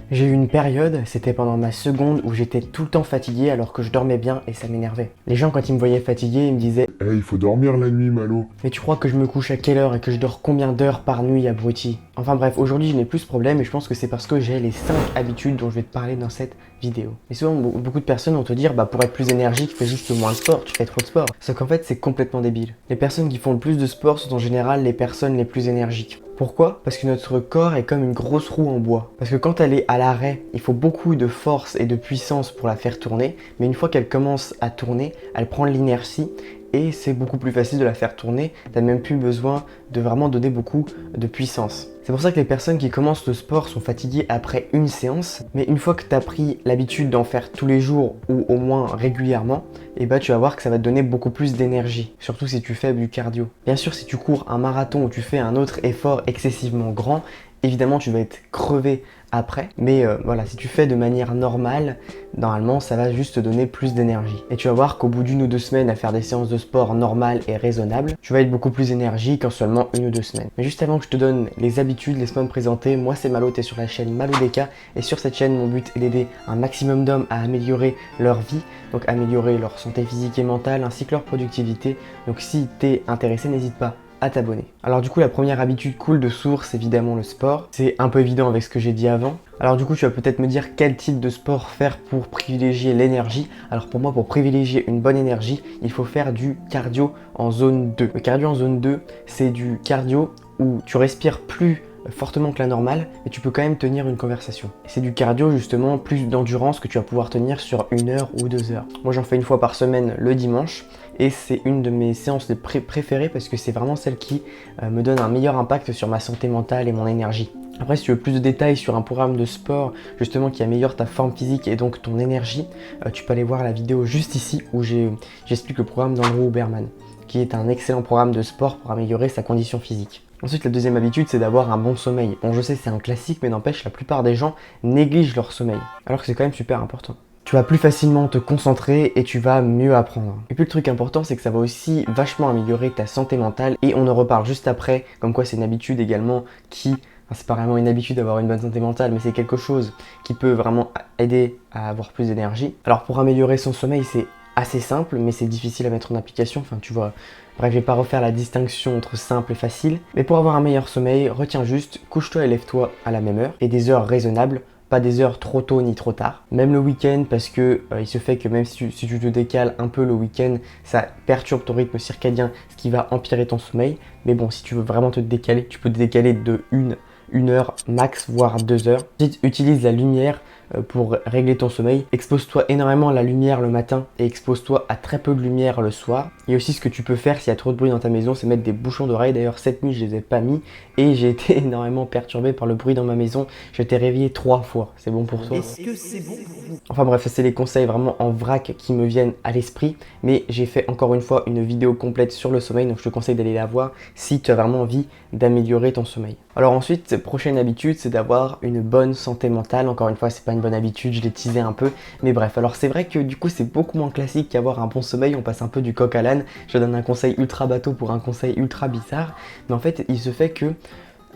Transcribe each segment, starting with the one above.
J'ai eu une période, c'était pendant ma seconde, où j'étais tout le temps fatigué alors que je dormais bien et ça m'énervait. Les gens quand ils me voyaient fatigué, ils me disaient Eh, il faut dormir la nuit, Malo. mais tu crois que je me couche à quelle heure et que je dors combien d'heures par nuit, abruti? Enfin bref, aujourd'hui je n'ai plus ce problème et je pense que c'est parce que j'ai les 5 habitudes dont je vais te parler dans cette vidéo. Et souvent, beaucoup de personnes vont te dire, bah pour être plus énergique, fais juste moins de sport, tu fais trop de sport. Sauf qu'en fait, c'est complètement débile. Les personnes qui font le plus de sport sont en général les personnes les plus énergiques. Pourquoi? Parce que notre corps est comme une grosse roue en bois. Parce que quand elle est à l'arrêt, il faut beaucoup de force et de puissance pour la faire tourner, mais une fois qu'elle commence à tourner, elle prend l'inertie et c'est beaucoup plus facile de la faire tourner, t'as même plus besoin de vraiment donner beaucoup de puissance. C'est pour ça que les personnes qui commencent le sport sont fatiguées après une séance, mais une fois que tu as pris l'habitude d'en faire tous les jours ou au moins régulièrement, et bah tu vas voir que ça va te donner beaucoup plus d'énergie, surtout si tu fais du cardio. Bien sûr, si tu cours un marathon ou tu fais un autre effort excessivement grand, évidemment tu vas être crevé après, mais voilà, si tu fais de manière normale, normalement ça va juste te donner plus d'énergie. Et tu vas voir qu'au bout d'une ou deux semaines à faire des séances de sport normales et raisonnables, tu vas être beaucoup plus énergique en seulement une ou deux semaines. Mais juste avant que je te donne les habitudes, laisse-moi me présenter. Moi c'est Malo, t'es sur la chaîne MaloDeka et sur cette chaîne mon but est d'aider un maximum d'hommes à améliorer leur vie, donc améliorer leur santé physique et mentale ainsi que leur productivité. Donc si t'es intéressé, n'hésite pas à t'abonner. Alors du coup la première habitude cool de source, évidemment le sport. C'est un peu évident avec ce que j'ai dit avant. Alors du coup tu vas peut-être me dire quel type de sport faire pour privilégier l'énergie. Alors pour moi, pour privilégier une bonne énergie, il faut faire du cardio en zone 2. Le cardio en zone 2, c'est du cardio où tu respires plus fortement que la normale, mais tu peux quand même tenir une conversation. C'est du cardio justement, plus d'endurance que tu vas pouvoir tenir sur 1 heure ou 2 heures. Moi j'en fais une fois par semaine le dimanche et c'est une de mes séances préférées parce que c'est vraiment celle qui me donne un meilleur impact sur ma santé mentale et mon énergie. Après, si tu veux plus de détails sur un programme de sport justement qui améliore ta forme physique et donc ton énergie, tu peux aller voir la vidéo juste ici où j'explique le programme d'Andrew Huberman, qui est un excellent programme de sport pour améliorer sa condition physique. Ensuite, la deuxième habitude, c'est d'avoir un bon sommeil. Bon, je sais, c'est un classique, mais n'empêche, la plupart des gens négligent leur sommeil, alors que c'est quand même super important. Tu vas plus facilement te concentrer et tu vas mieux apprendre. Et puis le truc important, c'est que ça va aussi vachement améliorer ta santé mentale et on en reparle juste après, comme quoi c'est une habitude également qui... Enfin, c'est pas vraiment une habitude d'avoir une bonne santé mentale, mais c'est quelque chose qui peut vraiment aider à avoir plus d'énergie. Alors pour améliorer son sommeil, c'est assez simple, mais c'est difficile à mettre en application, enfin tu vois. Bref, je vais pas refaire la distinction entre simple et facile, mais pour avoir un meilleur sommeil, retiens juste, couche-toi et lève-toi à la même heure, et des heures raisonnables, pas des heures trop tôt ni trop tard. Même le week-end, parce que il se fait que même si tu te décales un peu le week-end, ça perturbe ton rythme circadien, ce qui va empirer ton sommeil. Mais bon, si tu veux vraiment te décaler, tu peux te décaler de une heure max, voire 2 heures. Ensuite, utilise la lumière pour régler ton sommeil. Expose-toi énormément à la lumière le matin et expose-toi à très peu de lumière le soir. Et aussi ce que tu peux faire s'il y a trop de bruit dans ta maison, c'est mettre des bouchons d'oreilles. D'ailleurs cette nuit je les ai pas mis et j'ai été énormément perturbé par le bruit dans ma maison. Je t'ai réveillé 3 fois. C'est bon pour toi? Est-ce que c'est bon pour vous? Enfin bref, c'est les conseils vraiment en vrac qui me viennent à l'esprit. Mais j'ai fait encore une fois une vidéo complète sur le sommeil, donc je te conseille d'aller la voir si tu as vraiment envie d'améliorer ton sommeil. Alors ensuite, prochaine habitude, c'est d'avoir une bonne santé mentale. Encore une fois, c'est pas une bonne habitude, je l'ai teasé un peu. Mais bref, alors c'est vrai que du coup, c'est beaucoup moins classique qu'avoir un bon sommeil. On passe un peu du coq à l'âne. Je donne un conseil ultra bateau pour un conseil ultra bizarre. Mais en fait, il se fait que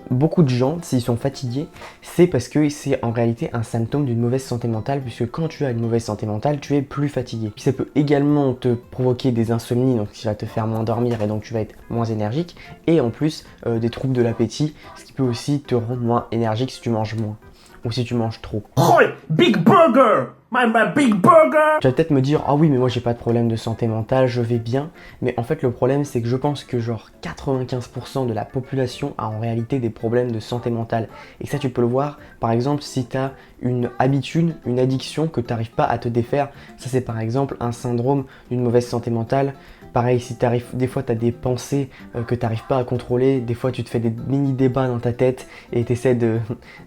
beaucoup de gens, s'ils sont fatigués, c'est parce que c'est en réalité un symptôme d'une mauvaise santé mentale, puisque quand tu as une mauvaise santé mentale, tu es plus fatigué. Puis ça peut également te provoquer des insomnies, donc qui va te faire moins dormir et donc tu vas être moins énergique, et en plus des troubles de l'appétit, ce qui peut aussi te rendre moins énergique si tu manges moins, ou si tu manges trop. Oh, big burger! My big burger! Tu vas peut-être me dire, ah oui, mais moi j'ai pas de problème de santé mentale, je vais bien. Mais en fait, le problème, c'est que je pense que genre 95% de la population a en réalité des problèmes de santé mentale. Et ça, tu peux le voir, par exemple, si tu as une habitude, une addiction que tu n'arrives pas à te défaire. Ça, c'est par exemple un syndrome d'une mauvaise santé mentale. Pareil, si des fois tu as des pensées que tu n'arrives pas à contrôler, des fois tu te fais des mini-débats dans ta tête et tu essaies de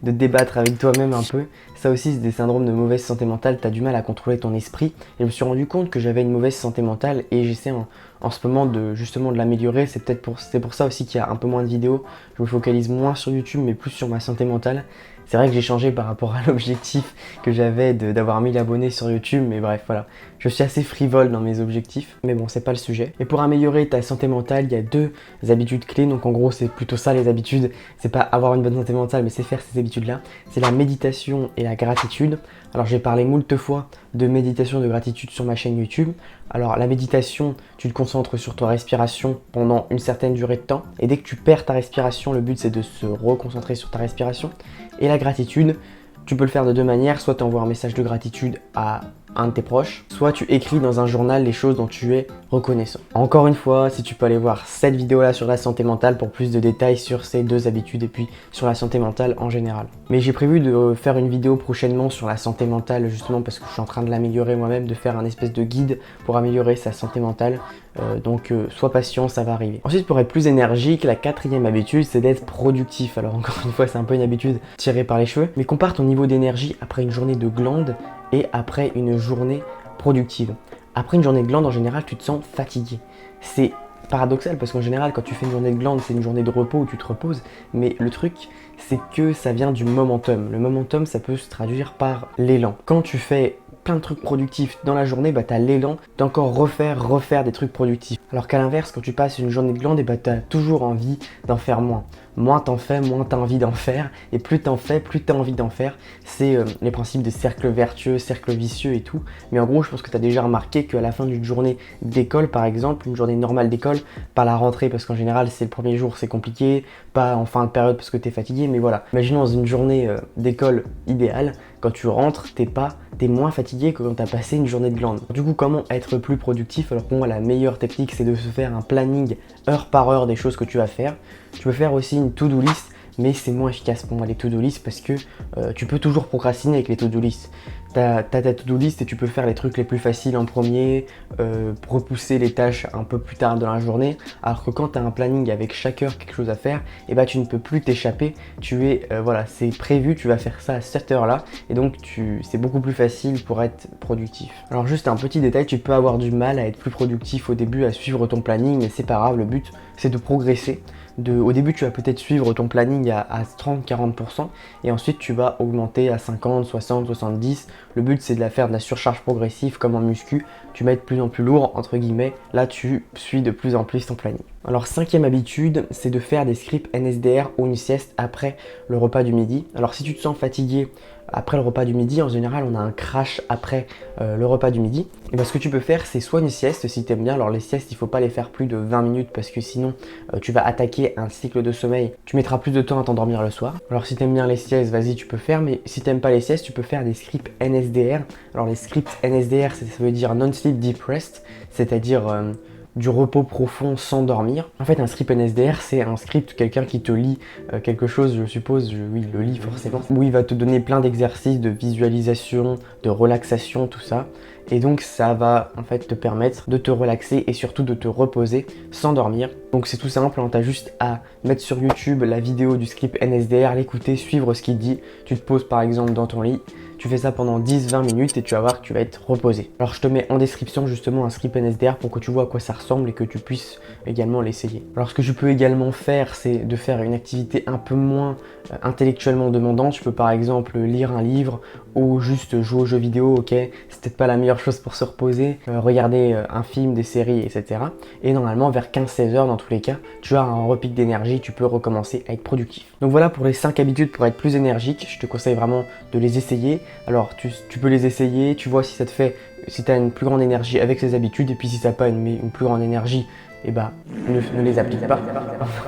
débattre avec toi-même un peu. Ça aussi, c'est des syndromes de mauvaise santé mentale, tu as du mal à contrôler ton esprit. Et je me suis rendu compte que j'avais une mauvaise santé mentale et j'essaie en ce moment justement de l'améliorer. C'est pour ça aussi qu'il y a un peu moins de vidéos. Je me focalise moins sur YouTube mais plus sur ma santé mentale. C'est vrai que j'ai changé par rapport à l'objectif que j'avais d'avoir 1000 abonnés sur YouTube, mais bref, voilà. Je suis assez frivole dans mes objectifs, mais bon, c'est pas le sujet. Et pour améliorer ta santé mentale, il y a 2 habitudes clés. Donc en gros, c'est plutôt ça les habitudes. C'est pas avoir une bonne santé mentale, mais c'est faire ces habitudes-là. C'est la méditation et la gratitude. Alors j'ai parlé moult fois de méditation et de gratitude sur ma chaîne YouTube. Alors la méditation, tu te concentres sur ta respiration pendant une certaine durée de temps. Et dès que tu perds ta respiration, le but c'est de se reconcentrer sur ta respiration. Et la gratitude, tu peux le faire de 2 manières. Soit tu envoies un message de gratitude à un de tes proches, soit tu écris dans un journal les choses dont tu es reconnaissant. Encore une fois, si tu peux aller voir cette vidéo là sur la santé mentale pour plus de détails sur ces 2 habitudes et puis sur la santé mentale en général. Mais j'ai prévu de faire une vidéo prochainement sur la santé mentale justement parce que je suis en train de l'améliorer moi-même, de faire un espèce de guide pour améliorer sa santé mentale. Donc sois patient, ça va arriver. Ensuite, pour être plus énergique, la 4e habitude c'est d'être productif. Alors encore une fois, c'est un peu une habitude tirée par les cheveux, mais compare ton niveau d'énergie après une journée de glande et après une journée productive. Après une journée de glande, en général, tu te sens fatigué. C'est paradoxal parce qu'en général, quand tu fais une journée de glande, c'est une journée de repos où tu te reposes. Mais le truc, c'est que ça vient du momentum. Le momentum, ça peut se traduire par l'élan. Quand tu fais plein de trucs productifs dans la journée, bah t'as l'élan d'encore refaire des trucs productifs. Alors qu'à l'inverse, quand tu passes une journée de glande, bah t'as toujours envie d'en faire moins. Moins t'en fais, moins t'as envie d'en faire. Et plus t'en fais, plus t'as envie d'en faire. C'est les principes de cercle vertueux, cercle vicieux et tout. Mais en gros, je pense que t'as déjà remarqué qu'à la fin d'une journée d'école, par exemple, une journée normale d'école, pas la rentrée parce qu'en général c'est le premier jour, c'est compliqué, pas en fin de période parce que t'es fatigué, mais voilà. Imaginons dans une journée d'école idéale, quand tu rentres, t'es moins fatigué que quand t'as passé une journée de glande. Du coup, comment être plus productif? Alors pour moi, la meilleure technique, c'est de se faire un planning heure par heure des choses que tu vas faire. Tu peux faire aussi une to-do list, mais c'est moins efficace pour moi les to-do list parce que tu peux toujours procrastiner avec les to-do list. T'as ta to-do list et tu peux faire les trucs les plus faciles en premier, repousser les tâches un peu plus tard dans la journée, alors que quand tu as un planning avec chaque heure quelque chose à faire, et bah tu ne peux plus t'échapper, voilà, c'est prévu, tu vas faire ça à cette heure là, et donc c'est beaucoup plus facile pour être productif. Alors juste un petit détail, tu peux avoir du mal à être plus productif au début, à suivre ton planning, mais c'est pas grave, le but c'est de progresser. Au début, tu vas peut-être suivre ton planning à 30-40% et ensuite tu vas augmenter à 50, 60, 70. Le but, c'est de faire de la surcharge progressive comme en muscu. Tu vas être de plus en plus lourd, entre guillemets. Là, tu suis de plus en plus ton planning. Alors, 5e habitude, c'est de faire des scripts NSDR ou une sieste après le repas du midi. Alors, si tu te sens fatigué après le repas du midi, en général, on a un crash après le repas du midi. Et bien, ce que tu peux faire, c'est soit une sieste si tu aimes bien. Alors, les siestes, il ne faut pas les faire plus de 20 minutes parce que sinon, tu vas attaquer un cycle de sommeil. Tu mettras plus de temps à t'endormir le soir. Alors, si tu aimes bien les siestes, vas-y, tu peux faire. Mais si tu n'aimes pas les siestes, tu peux faire des scripts NSDR. Alors, les scripts NSDR, ça veut dire Non-Sleep Deep Rest, c'est-à-dire du repos profond sans dormir. En fait, un script NSDR, c'est un script, quelqu'un qui te lit quelque chose, je suppose, oui, il le lit forcément, où il va te donner plein d'exercices de visualisation, de relaxation, tout ça. Et donc, ça va en fait te permettre de te relaxer et surtout de te reposer sans dormir. Donc, c'est tout simple, hein, tu as juste à mettre sur YouTube la vidéo du script NSDR, l'écouter, suivre ce qu'il dit. Tu te poses par exemple dans ton lit. Tu fais ça pendant 10-20 minutes et tu vas voir que tu vas être reposé. Alors je te mets en description justement un script NSDR pour que tu vois à quoi ça ressemble et que tu puisses également l'essayer. Alors ce que je peux également faire, c'est de faire une activité un peu moins intellectuellement demandante. Je peux par exemple lire un livre ou juste jouer aux jeux vidéo, ok, c'est peut-être pas la meilleure chose pour se reposer, regarder un film, des séries, etc. Et normalement vers 15-16 heures dans tous les cas, tu as un repic d'énergie, tu peux recommencer à être productif. Donc voilà pour les 5 habitudes pour être plus énergique, je te conseille vraiment de les essayer. Alors tu peux les essayer, tu vois si ça te fait, si tu as une plus grande énergie avec ces habitudes, et puis si tu n'as pas une plus grande énergie, et bah ne les applique pas.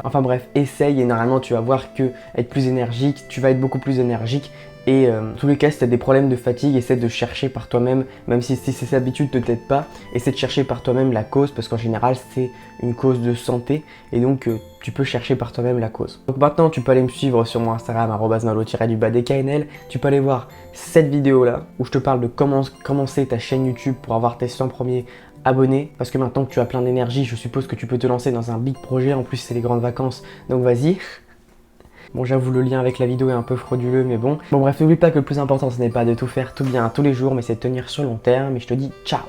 Enfin bref, essaye et normalement tu vas voir que être plus énergique, tu vas être beaucoup plus énergique. Et en tous les cas, si tu as des problèmes de fatigue, essaie de chercher par toi-même, même si ces habitudes ne t'aident pas, essaie de chercher par toi-même la cause, parce qu'en général, c'est une cause de santé, et donc tu peux chercher par toi-même la cause. Donc maintenant, tu peux aller me suivre sur mon Instagram, @malo_DKNL, tu peux aller voir cette vidéo-là, où je te parle de comment commencer ta chaîne YouTube pour avoir tes 100 premiers abonnés, parce que maintenant que tu as plein d'énergie, je suppose que tu peux te lancer dans un big projet, en plus c'est les grandes vacances, donc vas-y. Bon, j'avoue, le lien avec la vidéo est un peu frauduleux, mais bon. Bon bref, n'oublie pas que le plus important, ce n'est pas de tout faire tout bien tous les jours, mais c'est de tenir sur le long terme, et je te dis ciao.